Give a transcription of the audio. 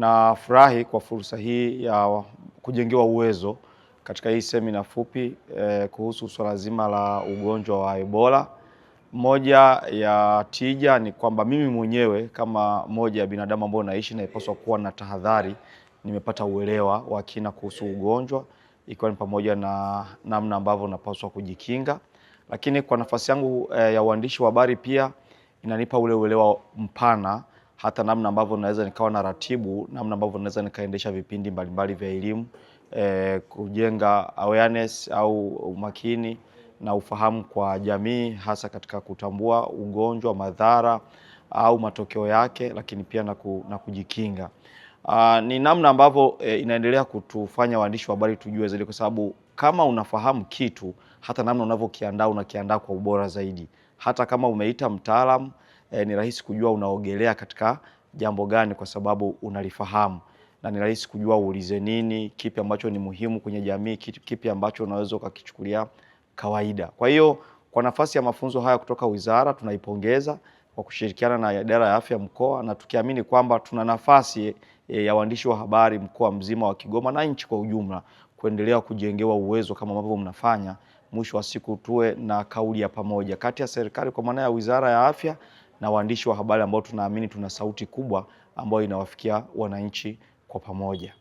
Nafurahi kwa fursa hii ya kujengewa uwezo katika hii semina fupi kuhusu swala zima la ugonjwa wa Ebola. Moja ya tija ni kwamba mimi mwenyewe kama moja ya binadamu ambao naishi na ipaswa kuwa na tahadhari, nimepata uelewa wa kina kuhusu ugonjwa, ikiwa ni pamoja na namna ambavyo napaswa kujikinga. Lakini kwa nafasi yangu ya uandishi wa habari pia inanipa ule uelewa mpana, hata namna ambavyo naweza nikawa na ratibu, namna ambavyo naweza nikaendesha vipindi mbalimbali vya elimu, kujenga awareness au umakini na ufahamu kwa jamii, hasa katika kutambua ugonjwa, madhara au matokeo yake, lakini pia na kujikinga. Ni namna ambavyo inaendelea kutufanya waandishi wa habari tujue zaidi, kwa sababu kama unafahamu kitu, hata namna unavyokiandaa unakiandaa kwa ubora zaidi. Hata kama umeita mtaalamu, ni rahisi kujua unaogelea katika jambo gani kwa sababu unalifahamu, na ni rahisi kujua uulize nini, kipi ambacho ni muhimu kwenye jamii, kipi ambacho unaweza ukakichukulia kawaida. Kwa hiyo kwa nafasi ya mafunzo haya kutoka wizara tunaipongeza kwa kushirikiana na idara ya afya mkoa, na tukiamini kwamba tuna nafasi ya waandishi wa habari mkoa mzima wa Kigoma na nchi kwa ujumla kuendelea kujengewa uwezo kama ambavyo mnafanya. Mwisho wa siku tuwe na kauli ya pamoja kati ya serikali kwa maana ya Wizara ya Afya na waandishi wa habari ambao tunaamini tuna sauti kubwa ambayo inawafikia wananchi kwa pamoja.